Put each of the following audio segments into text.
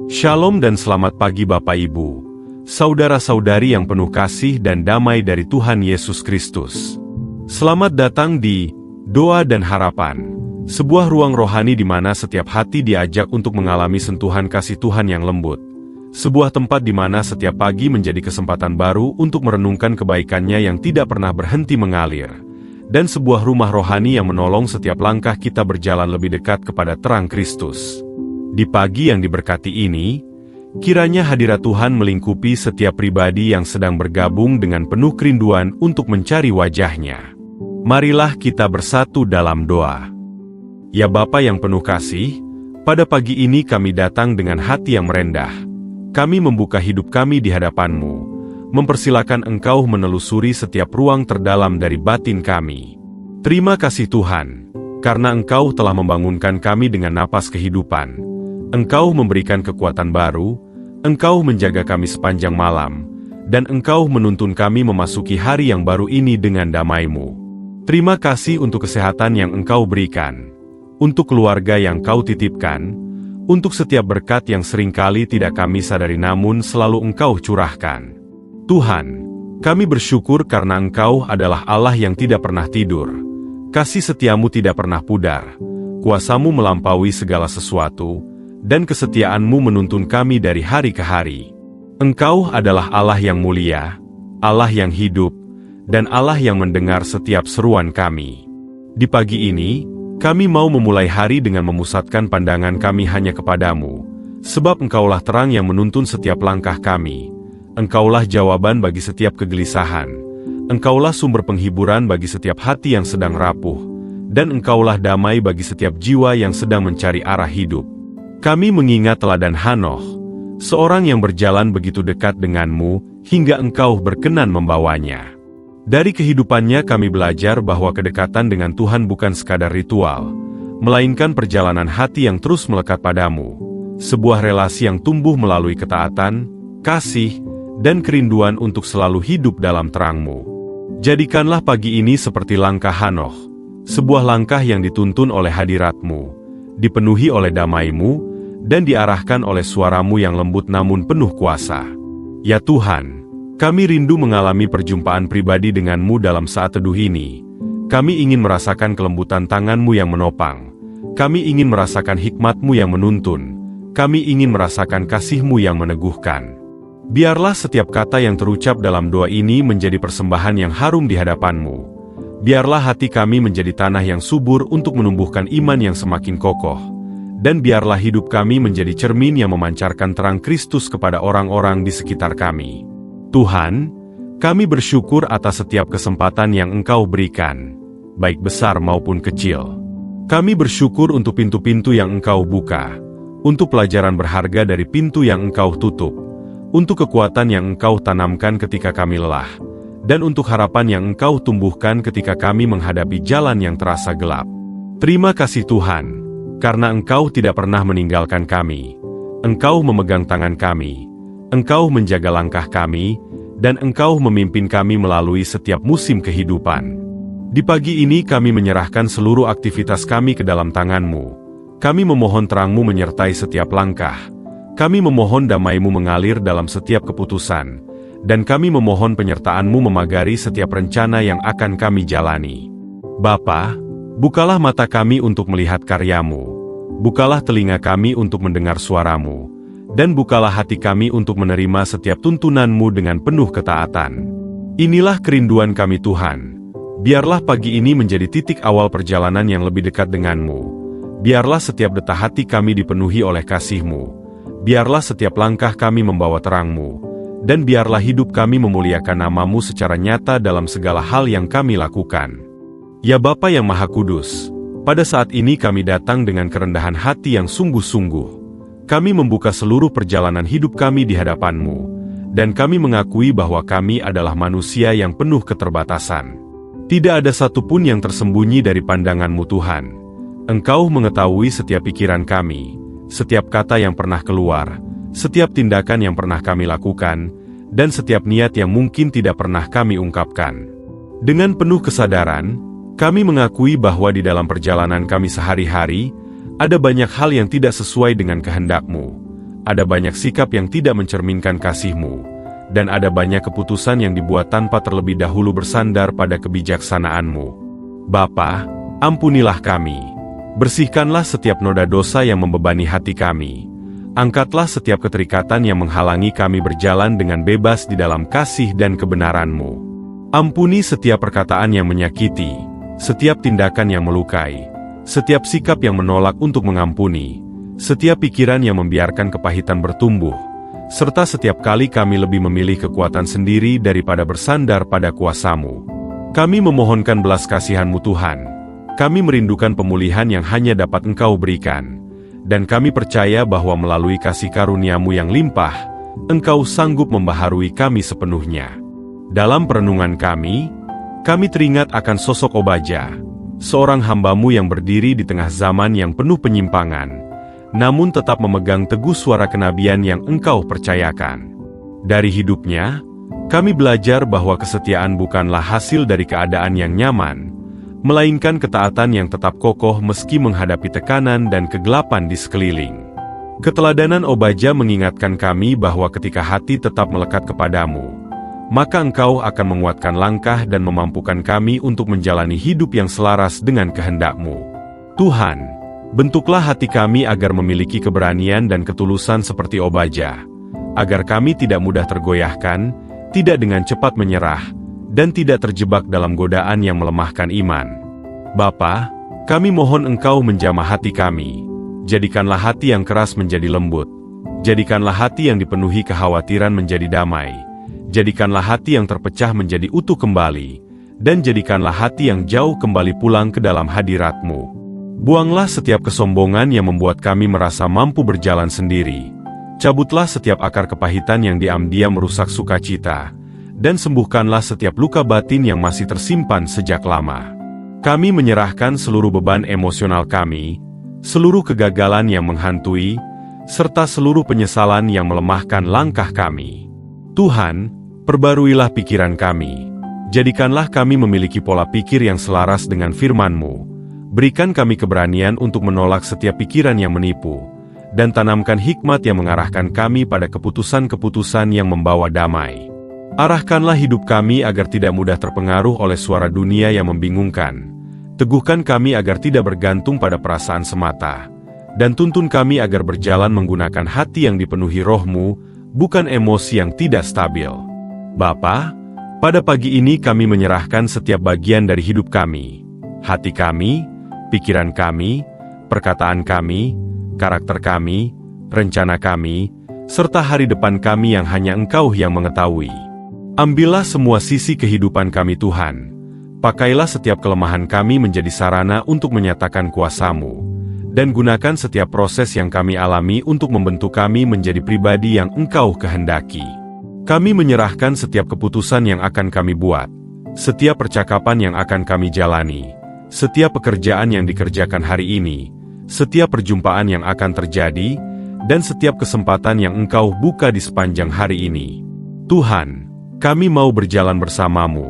Shalom dan selamat pagi Bapak Ibu, saudara-saudari yang penuh kasih dan damai dari Tuhan Yesus Kristus. Selamat datang di Doa dan Harapan, sebuah ruang rohani di mana setiap hati diajak untuk mengalami sentuhan kasih Tuhan yang lembut. Sebuah tempat di mana setiap pagi menjadi kesempatan baru untuk merenungkan kebaikannya yang tidak pernah berhenti mengalir. Dan sebuah rumah rohani yang menolong setiap langkah kita berjalan lebih dekat kepada terang Kristus. Di pagi yang diberkati ini, kiranya hadirat Tuhan melingkupi setiap pribadi yang sedang bergabung dengan penuh kerinduan untuk mencari wajah-Nya. Marilah kita bersatu dalam doa. Ya Bapa yang penuh kasih, pada pagi ini kami datang dengan hati yang merendah. Kami membuka hidup kami di hadapan-Mu, mempersilakan Engkau menelusuri setiap ruang terdalam dari batin kami. Terima kasih Tuhan, karena Engkau telah membangunkan kami dengan napas kehidupan. Engkau memberikan kekuatan baru, Engkau menjaga kami sepanjang malam, dan Engkau menuntun kami memasuki hari yang baru ini dengan damai-Mu. Terima kasih untuk kesehatan yang Engkau berikan, untuk keluarga yang Kau titipkan, untuk setiap berkat yang seringkali tidak kami sadari namun selalu Engkau curahkan. Tuhan, kami bersyukur karena Engkau adalah Allah yang tidak pernah tidur. Kasih setia-Mu tidak pernah pudar. Kuasa-Mu melampaui segala sesuatu, dan kesetiaan-Mu menuntun kami dari hari ke hari. Engkau adalah Allah yang mulia, Allah yang hidup, dan Allah yang mendengar setiap seruan kami. Di pagi ini, kami mau memulai hari dengan memusatkan pandangan kami hanya kepadamu, sebab Engkaulah terang yang menuntun setiap langkah kami. Engkaulah jawaban bagi setiap kegelisahan. Engkaulah sumber penghiburan bagi setiap hati yang sedang rapuh, dan Engkaulah damai bagi setiap jiwa yang sedang mencari arah hidup. Kami mengingat teladan Hanoh, seorang yang berjalan begitu dekat dengan-Mu, hingga Engkau berkenan membawanya. Dari kehidupannya kami belajar bahwa kedekatan dengan Tuhan bukan sekadar ritual, melainkan perjalanan hati yang terus melekat padamu, sebuah relasi yang tumbuh melalui ketaatan, kasih, dan kerinduan untuk selalu hidup dalam terang-Mu. Jadikanlah pagi ini seperti langkah Hanoh, sebuah langkah yang dituntun oleh hadirat-Mu, dipenuhi oleh damai-Mu, dan diarahkan oleh suara-Mu yang lembut namun penuh kuasa. Ya Tuhan, kami rindu mengalami perjumpaan pribadi dengan-Mu dalam saat teduh ini. Kami ingin merasakan kelembutan tangan-Mu yang menopang. Kami ingin merasakan hikmat-Mu yang menuntun. Kami ingin merasakan kasih-Mu yang meneguhkan. Biarlah setiap kata yang terucap dalam doa ini menjadi persembahan yang harum di hadapan-Mu. Biarlah hati kami menjadi tanah yang subur untuk menumbuhkan iman yang semakin kokoh. Dan biarlah hidup kami menjadi cermin yang memancarkan terang Kristus kepada orang-orang di sekitar kami. Tuhan, kami bersyukur atas setiap kesempatan yang Engkau berikan, baik besar maupun kecil. Kami bersyukur untuk pintu-pintu yang Engkau buka, untuk pelajaran berharga dari pintu yang Engkau tutup, untuk kekuatan yang Engkau tanamkan ketika kami lelah, dan untuk harapan yang Engkau tumbuhkan ketika kami menghadapi jalan yang terasa gelap. Terima kasih Tuhan, karena Engkau tidak pernah meninggalkan kami. Engkau memegang tangan kami, Engkau menjaga langkah kami, dan Engkau memimpin kami melalui setiap musim kehidupan. Di pagi ini kami menyerahkan seluruh aktivitas kami ke dalam tangan-Mu. Kami memohon terang-Mu menyertai setiap langkah. Kami memohon damai-Mu mengalir dalam setiap keputusan, dan kami memohon penyertaan-Mu memagari setiap rencana yang akan kami jalani. Bapa, bukalah mata kami untuk melihat karya-Mu, bukalah telinga kami untuk mendengar suara-Mu, dan bukalah hati kami untuk menerima setiap tuntunan-Mu dengan penuh ketaatan. Inilah kerinduan kami Tuhan. Biarlah pagi ini menjadi titik awal perjalanan yang lebih dekat dengan-Mu. Biarlah setiap detak hati kami dipenuhi oleh kasih-Mu. Biarlah setiap langkah kami membawa terang-Mu, dan biarlah hidup kami memuliakan nama-Mu secara nyata dalam segala hal yang kami lakukan. Ya Bapa yang Maha Kudus, pada saat ini kami datang dengan kerendahan hati yang sungguh-sungguh. Kami membuka seluruh perjalanan hidup kami di hadapan-Mu, dan kami mengakui bahwa kami adalah manusia yang penuh keterbatasan. Tidak ada satupun yang tersembunyi dari pandangan-Mu Tuhan. Engkau mengetahui setiap pikiran kami, setiap kata yang pernah keluar, setiap tindakan yang pernah kami lakukan, dan setiap niat yang mungkin tidak pernah kami ungkapkan. Dengan penuh kesadaran, kami mengakui bahwa di dalam perjalanan kami sehari-hari, ada banyak hal yang tidak sesuai dengan kehendak-Mu. ada banyak sikap yang tidak mencerminkan kasih-Mu, dan ada banyak keputusan yang dibuat tanpa terlebih dahulu bersandar pada kebijaksanaan-Mu. Bapa, ampunilah kami. Bersihkanlah setiap noda dosa yang membebani hati kami. Angkatlah setiap keterikatan yang menghalangi kami berjalan dengan bebas di dalam kasih dan kebenaran-Mu. Ampuni setiap perkataan yang menyakiti, setiap tindakan yang melukai, setiap sikap yang menolak untuk mengampuni, setiap pikiran yang membiarkan kepahitan bertumbuh, serta setiap kali kami lebih memilih kekuatan sendiri daripada bersandar pada kuasa-Mu. Kami memohonkan belas kasihan-Mu Tuhan. Kami merindukan pemulihan yang hanya dapat Engkau berikan, dan kami percaya bahwa melalui kasih karunia-Mu yang limpah, Engkau sanggup membaharui kami sepenuhnya. Dalam perenungan kami teringat akan sosok Obaja, seorang hamba-Mu yang berdiri di tengah zaman yang penuh penyimpangan, namun tetap memegang teguh suara kenabian yang Engkau percayakan. Dari hidupnya, kami belajar bahwa kesetiaan bukanlah hasil dari keadaan yang nyaman, melainkan ketaatan yang tetap kokoh meski menghadapi tekanan dan kegelapan di sekeliling. Keteladanan Obaja mengingatkan kami bahwa ketika hati tetap melekat kepadamu, maka Engkau akan menguatkan langkah dan memampukan kami untuk menjalani hidup yang selaras dengan kehendak-Mu. Tuhan, bentuklah hati kami agar memiliki keberanian dan ketulusan seperti Obaja, agar kami tidak mudah tergoyahkan, tidak dengan cepat menyerah, dan tidak terjebak dalam godaan yang melemahkan iman. Bapa, kami mohon Engkau menjamah hati kami. Jadikanlah hati yang keras menjadi lembut. Jadikanlah hati yang dipenuhi kekhawatiran menjadi damai. Jadikanlah hati yang terpecah menjadi utuh kembali. Dan jadikanlah hati yang jauh kembali pulang ke dalam hadirat-Mu. Buanglah setiap kesombongan yang membuat kami merasa mampu berjalan sendiri. Cabutlah setiap akar kepahitan yang diam-diam merusak sukacita. Dan sembuhkanlah setiap luka batin yang masih tersimpan sejak lama. Kami menyerahkan seluruh beban emosional kami, seluruh kegagalan yang menghantui, serta seluruh penyesalan yang melemahkan langkah kami. Tuhan, perbaruilah pikiran kami. Jadikanlah kami memiliki pola pikir yang selaras dengan firman-Mu. Berikan kami keberanian untuk menolak setiap pikiran yang menipu, dan tanamkan hikmat yang mengarahkan kami pada keputusan-keputusan yang membawa damai. Arahkanlah hidup kami agar tidak mudah terpengaruh oleh suara dunia yang membingungkan. Teguhkan kami agar tidak bergantung pada perasaan semata. Dan tuntun kami agar berjalan menggunakan hati yang dipenuhi Roh-Mu, bukan emosi yang tidak stabil. Bapa, pada pagi ini kami menyerahkan setiap bagian dari hidup kami. Hati kami, pikiran kami, perkataan kami, karakter kami, rencana kami, serta hari depan kami yang hanya Engkau yang mengetahui. Ambillah semua sisi kehidupan kami Tuhan. Pakailah setiap kelemahan kami menjadi sarana untuk menyatakan kuasa-Mu. Dan gunakan setiap proses yang kami alami untuk membentuk kami menjadi pribadi yang Engkau kehendaki. Kami menyerahkan setiap keputusan yang akan kami buat, setiap percakapan yang akan kami jalani, setiap pekerjaan yang dikerjakan hari ini, setiap perjumpaan yang akan terjadi, dan setiap kesempatan yang Engkau buka di sepanjang hari ini. Tuhan, kami mau berjalan bersama-Mu.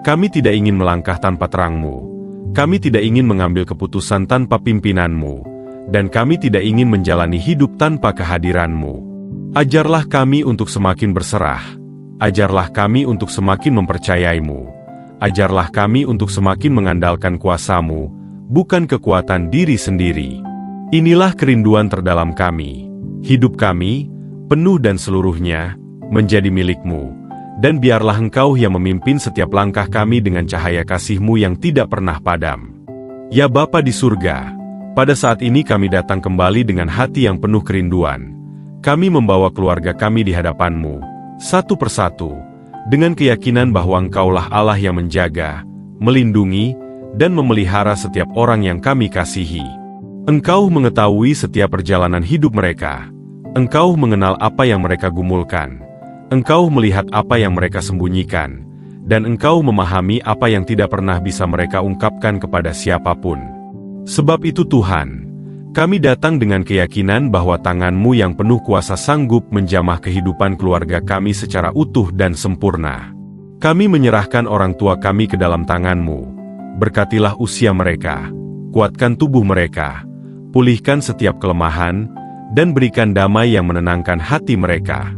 Kami tidak ingin melangkah tanpa terang-Mu. Kami tidak ingin mengambil keputusan tanpa pimpinan-Mu. Dan kami tidak ingin menjalani hidup tanpa kehadiran-Mu. Ajarlah kami untuk semakin berserah. Ajarlah kami untuk semakin mempercayai-Mu. Ajarlah kami untuk semakin mengandalkan kuasa-Mu, bukan kekuatan diri sendiri. Inilah kerinduan terdalam kami. Hidup kami, penuh dan seluruhnya, menjadi milik-Mu. Dan biarlah Engkau yang memimpin setiap langkah kami dengan cahaya kasih-Mu yang tidak pernah padam. Ya Bapa di surga, pada saat ini kami datang kembali dengan hati yang penuh kerinduan. Kami membawa keluarga kami di hadapan-Mu, satu persatu, dengan keyakinan bahwa Engkaulah Allah yang menjaga, melindungi, dan memelihara setiap orang yang kami kasihi. Engkau mengetahui setiap perjalanan hidup mereka. Engkau mengenal apa yang mereka gumulkan. Engkau melihat apa yang mereka sembunyikan, dan Engkau memahami apa yang tidak pernah bisa mereka ungkapkan kepada siapapun. Sebab itu Tuhan, kami datang dengan keyakinan bahwa tangan-Mu yang penuh kuasa sanggup menjamah kehidupan keluarga kami secara utuh dan sempurna. Kami menyerahkan orang tua kami ke dalam tangan-Mu. Berkatilah usia mereka, kuatkan tubuh mereka, pulihkan setiap kelemahan, dan berikan damai yang menenangkan hati mereka.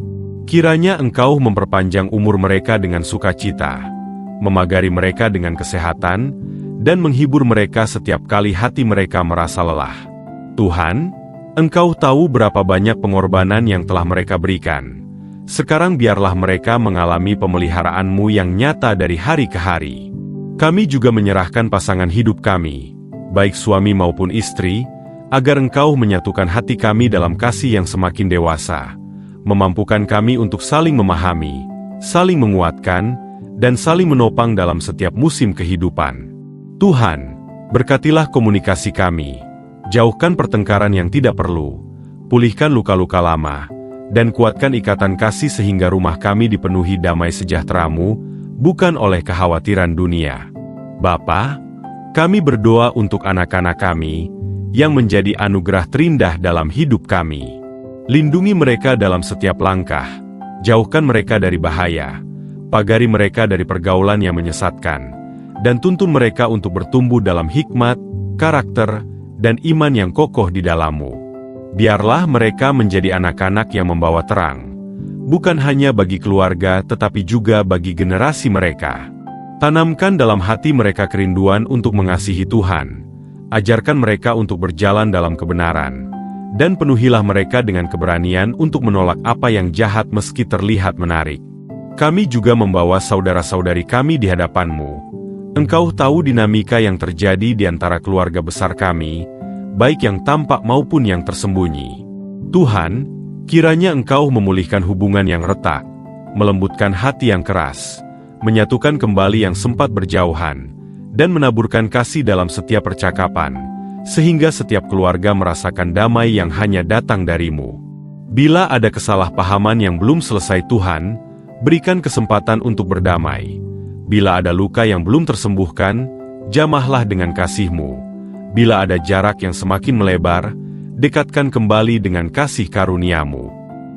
Kiranya Engkau memperpanjang umur mereka dengan sukacita, memagari mereka dengan kesehatan, dan menghibur mereka setiap kali hati mereka merasa lelah. Tuhan, Engkau tahu berapa banyak pengorbanan yang telah mereka berikan. Sekarang biarlah mereka mengalami pemeliharaanmu yang nyata dari hari ke hari. Kami juga menyerahkan pasangan hidup kami, baik suami maupun istri, agar Engkau menyatukan hati kami dalam kasih yang semakin dewasa, memampukan kami untuk saling memahami, saling menguatkan, dan saling menopang dalam setiap musim kehidupan. Tuhan, berkatilah komunikasi kami, jauhkan pertengkaran yang tidak perlu, pulihkan luka-luka lama, dan kuatkan ikatan kasih sehingga rumah kami dipenuhi damai sejahtera-Mu, bukan oleh kekhawatiran dunia. Bapa, kami berdoa untuk anak-anak kami, yang menjadi anugerah terindah dalam hidup kami. Lindungi mereka dalam setiap langkah, jauhkan mereka dari bahaya, pagari mereka dari pergaulan yang menyesatkan, dan tuntun mereka untuk bertumbuh dalam hikmat, karakter, dan iman yang kokoh di dalam-Mu. Biarlah mereka menjadi anak-anak yang membawa terang, bukan hanya bagi keluarga tetapi juga bagi generasi mereka. Tanamkan dalam hati mereka kerinduan untuk mengasihi Tuhan, ajarkan mereka untuk berjalan dalam kebenaran, dan penuhilah mereka dengan keberanian untuk menolak apa yang jahat meski terlihat menarik. Kami juga membawa saudara-saudari kami di hadapan-Mu. Engkau tahu dinamika yang terjadi di antara keluarga besar kami, baik yang tampak maupun yang tersembunyi. Tuhan, kiranya Engkau memulihkan hubungan yang retak, melembutkan hati yang keras, menyatukan kembali yang sempat berjauhan, dan menaburkan kasih dalam setiap percakapan, sehingga setiap keluarga merasakan damai yang hanya datang dari-Mu. Bila ada kesalahpahaman yang belum selesai Tuhan, berikan kesempatan untuk berdamai. Bila ada luka yang belum tersembuhkan, jamahlah dengan kasih-Mu. Bila ada jarak yang semakin melebar, dekatkan kembali dengan kasih karunia-Mu.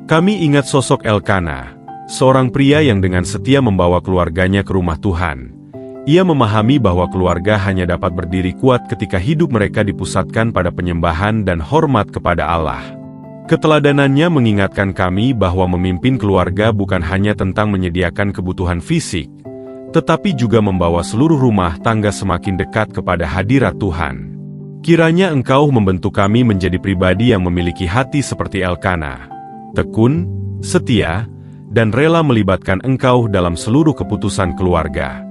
Kami ingat sosok Elkana, seorang pria yang dengan setia membawa keluarganya ke rumah Tuhan. Ia memahami bahwa keluarga hanya dapat berdiri kuat ketika hidup mereka dipusatkan pada penyembahan dan hormat kepada Allah. Keteladanannya mengingatkan kami bahwa memimpin keluarga bukan hanya tentang menyediakan kebutuhan fisik, tetapi juga membawa seluruh rumah tangga semakin dekat kepada hadirat Tuhan. Kiranya Engkau membentuk kami menjadi pribadi yang memiliki hati seperti Elkana, tekun, setia, dan rela melibatkan Engkau dalam seluruh keputusan keluarga.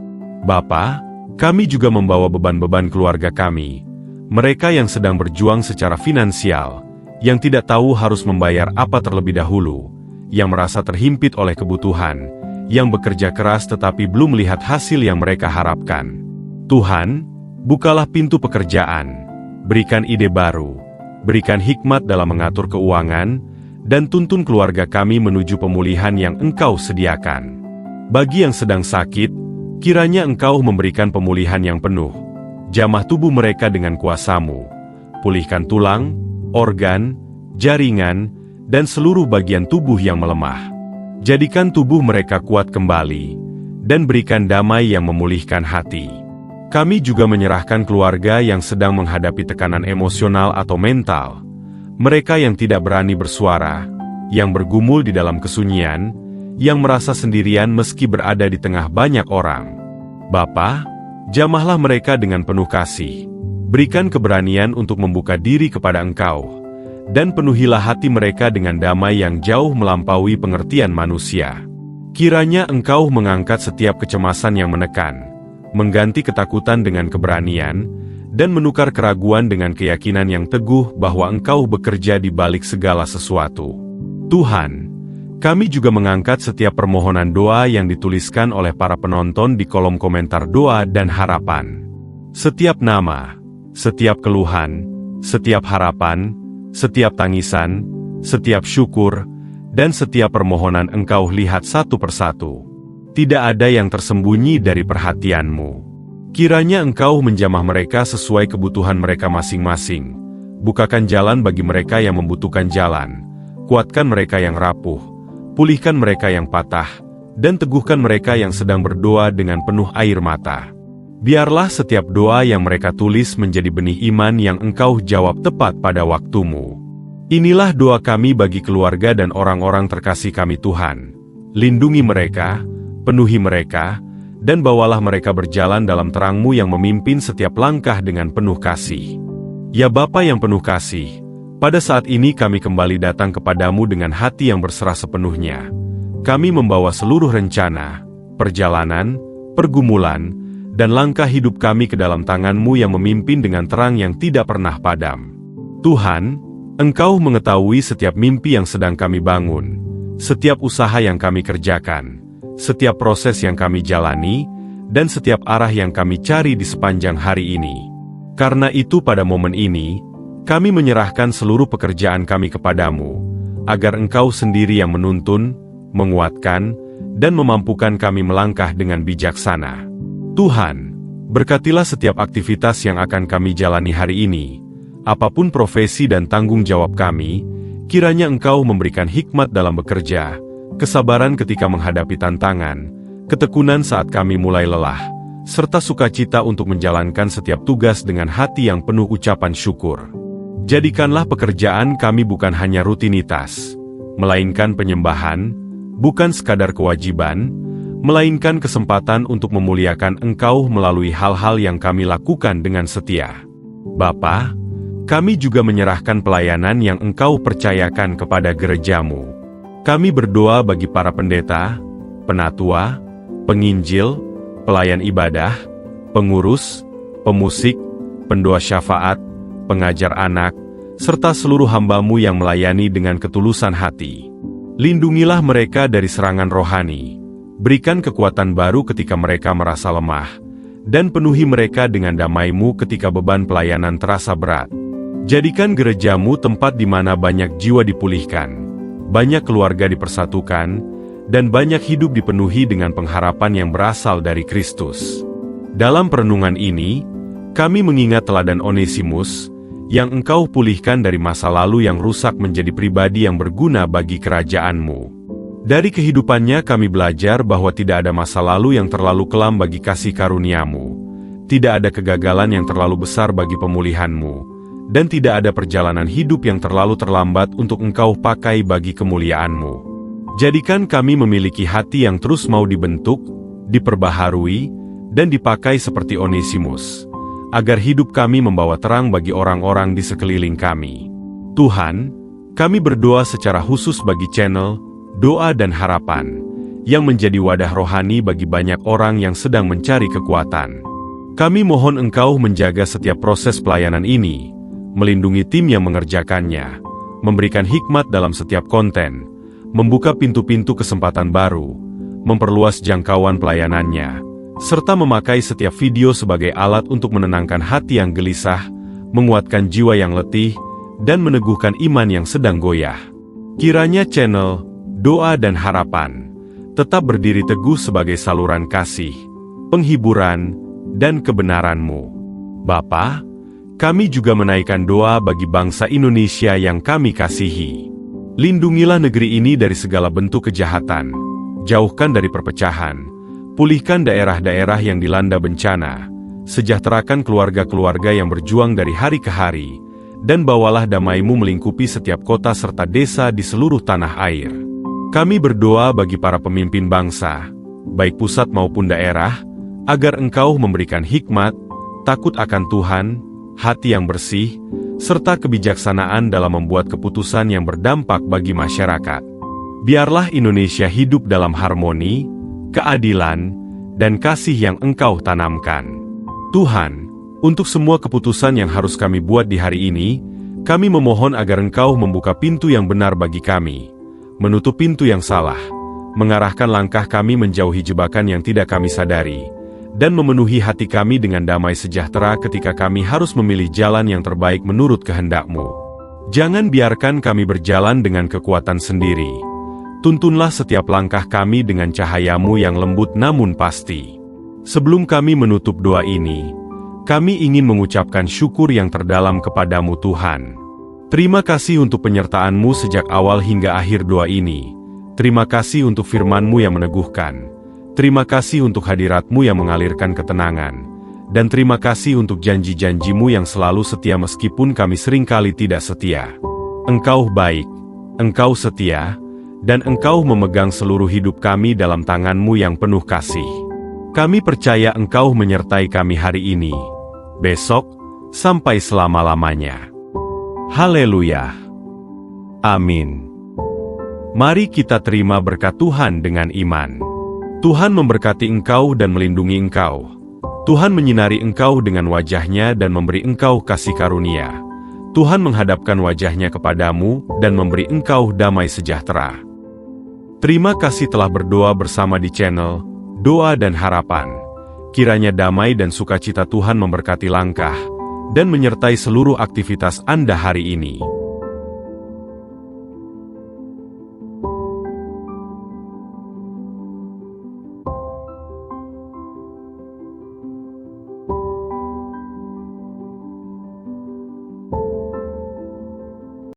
Bapa, kami juga membawa beban-beban keluarga kami, mereka yang sedang berjuang secara finansial, yang tidak tahu harus membayar apa terlebih dahulu, yang merasa terhimpit oleh kebutuhan, yang bekerja keras tetapi belum melihat hasil yang mereka harapkan. Tuhan, bukalah pintu pekerjaan, berikan ide baru, berikan hikmat dalam mengatur keuangan, dan tuntun keluarga kami menuju pemulihan yang Engkau sediakan. Bagi yang sedang sakit, kiranya Engkau memberikan pemulihan yang penuh, jamah tubuh mereka dengan kuasa-Mu, pulihkan tulang, organ, jaringan, dan seluruh bagian tubuh yang melemah. Jadikan tubuh mereka kuat kembali, dan berikan damai yang memulihkan hati. Kami juga menyerahkan keluarga yang sedang menghadapi tekanan emosional atau mental, mereka yang tidak berani bersuara, yang bergumul di dalam kesunyian, yang merasa sendirian meski berada di tengah banyak orang. Bapa, jamahlah mereka dengan penuh kasih, berikan keberanian untuk membuka diri kepada Engkau, dan penuhilah hati mereka dengan damai yang jauh melampaui pengertian manusia. Kiranya Engkau mengangkat setiap kecemasan yang menekan, mengganti ketakutan dengan keberanian, dan menukar keraguan dengan keyakinan yang teguh bahwa Engkau bekerja di balik segala sesuatu. Tuhan, kami juga mengangkat setiap permohonan doa yang dituliskan oleh para penonton di kolom komentar doa dan harapan. Setiap nama, setiap keluhan, setiap harapan, setiap tangisan, setiap syukur, dan setiap permohonan Engkau lihat satu persatu. Tidak ada yang tersembunyi dari perhatian-Mu. Kiranya Engkau menjamah mereka sesuai kebutuhan mereka masing-masing. Bukakan jalan bagi mereka yang membutuhkan jalan. Kuatkan mereka yang rapuh. Pulihkan mereka yang patah. Dan teguhkan mereka yang sedang berdoa dengan penuh air mata. Biarlah setiap doa yang mereka tulis menjadi benih iman yang Engkau jawab tepat pada waktu-Mu. Inilah doa kami bagi keluarga dan orang-orang terkasih kami Tuhan. Lindungi mereka, penuhi mereka, dan bawalah mereka berjalan dalam terang-Mu yang memimpin setiap langkah dengan penuh kasih. Ya Bapa yang penuh kasih, pada saat ini kami kembali datang kepadamu dengan hati yang berserah sepenuhnya. Kami membawa seluruh rencana, perjalanan, pergumulan, dan langkah hidup kami ke dalam tangan-Mu yang memimpin dengan terang yang tidak pernah padam. Tuhan, Engkau mengetahui setiap mimpi yang sedang kami bangun, setiap usaha yang kami kerjakan, setiap proses yang kami jalani, dan setiap arah yang kami cari di sepanjang hari ini. Karena itu pada momen ini, kami menyerahkan seluruh pekerjaan kami kepadamu, agar Engkau sendiri yang menuntun, menguatkan, dan memampukan kami melangkah dengan bijaksana. Tuhan, berkatilah setiap aktivitas yang akan kami jalani hari ini. Apapun profesi dan tanggung jawab kami, kiranya Engkau memberikan hikmat dalam bekerja, kesabaran ketika menghadapi tantangan, ketekunan saat kami mulai lelah, serta sukacita untuk menjalankan setiap tugas dengan hati yang penuh ucapan syukur. Jadikanlah pekerjaan kami bukan hanya rutinitas, melainkan penyembahan, bukan sekadar kewajiban, melainkan kesempatan untuk memuliakan Engkau melalui hal-hal yang kami lakukan dengan setia. Bapa, kami juga menyerahkan pelayanan yang Engkau percayakan kepada gereja-Mu. Kami berdoa bagi para pendeta, penatua, penginjil, pelayan ibadah, pengurus, pemusik, pendoa syafaat, pengajar anak, serta seluruh hamba-Mu yang melayani dengan ketulusan hati. Lindungilah mereka dari serangan rohani, berikan kekuatan baru ketika mereka merasa lemah, dan penuhi mereka dengan damai-Mu ketika beban pelayanan terasa berat. Jadikan gereja-Mu tempat di mana banyak jiwa dipulihkan, banyak keluarga dipersatukan, dan banyak hidup dipenuhi dengan pengharapan yang berasal dari Kristus. Dalam perenungan ini, kami mengingat teladan Onesimus, yang Engkau pulihkan dari masa lalu yang rusak menjadi pribadi yang berguna bagi kerajaan-Mu. Dari kehidupannya kami belajar bahwa tidak ada masa lalu yang terlalu kelam bagi kasih karunia-Mu, tidak ada kegagalan yang terlalu besar bagi pemulihan-Mu, dan tidak ada perjalanan hidup yang terlalu terlambat untuk Engkau pakai bagi kemuliaan-Mu. Jadikan kami memiliki hati yang terus mau dibentuk, diperbaharui, dan dipakai seperti Onesimus, agar hidup kami membawa terang bagi orang-orang di sekeliling kami. Tuhan, kami berdoa secara khusus bagi channel Doa dan Harapan, yang menjadi wadah rohani bagi banyak orang yang sedang mencari kekuatan. Kami mohon Engkau menjaga setiap proses pelayanan ini, melindungi tim yang mengerjakannya, memberikan hikmat dalam setiap konten, membuka pintu-pintu kesempatan baru, memperluas jangkauan pelayanannya, serta memakai setiap video sebagai alat untuk menenangkan hati yang gelisah, menguatkan jiwa yang letih, dan meneguhkan iman yang sedang goyah. Kiranya channel Doa dan Harapan tetap berdiri teguh sebagai saluran kasih, penghiburan, dan kebenaran-Mu. Bapa, kami juga menaikkan doa bagi bangsa Indonesia yang kami kasihi. Lindungilah negeri ini dari segala bentuk kejahatan, jauhkan dari perpecahan, pulihkan daerah-daerah yang dilanda bencana, sejahterakan keluarga-keluarga yang berjuang dari hari ke hari, dan bawalah damai-Mu melingkupi setiap kota serta desa di seluruh tanah air. Kami berdoa bagi para pemimpin bangsa, baik pusat maupun daerah, agar Engkau memberikan hikmat, takut akan Tuhan, hati yang bersih, serta kebijaksanaan dalam membuat keputusan yang berdampak bagi masyarakat. Biarlah Indonesia hidup dalam harmoni, keadilan, dan kasih yang Engkau tanamkan. Tuhan, untuk semua keputusan yang harus kami buat di hari ini, kami memohon agar Engkau membuka pintu yang benar bagi kami, menutup pintu yang salah, mengarahkan langkah kami menjauhi jebakan yang tidak kami sadari, dan memenuhi hati kami dengan damai sejahtera ketika kami harus memilih jalan yang terbaik menurut kehendak-Mu. Jangan biarkan kami berjalan dengan kekuatan sendiri. Tuntunlah setiap langkah kami dengan cahaya-Mu yang lembut namun pasti. Sebelum kami menutup doa ini, kami ingin mengucapkan syukur yang terdalam kepadamu Tuhan. Terima kasih untuk penyertaan-Mu sejak awal hingga akhir doa ini. Terima kasih untuk firman-Mu yang meneguhkan. Terima kasih untuk hadirat-Mu yang mengalirkan ketenangan. Dan terima kasih untuk janji-janji-Mu yang selalu setia meskipun kami seringkali tidak setia. Engkau baik, Engkau setia, dan Engkau memegang seluruh hidup kami dalam tangan-Mu yang penuh kasih. Kami percaya Engkau menyertai kami hari ini, besok, sampai selama-lamanya. Haleluya. Amin. Mari kita terima berkat Tuhan dengan iman. Tuhan memberkati engkau dan melindungi engkau. Tuhan menyinari engkau dengan wajah-Nya dan memberi engkau kasih karunia. Tuhan menghadapkan wajah-Nya kepadamu dan memberi engkau damai sejahtera. Terima kasih telah berdoa bersama di channel Doa dan Harapan. Kiranya damai dan sukacita Tuhan memberkati langkah dan menyertai seluruh aktivitas Anda hari ini.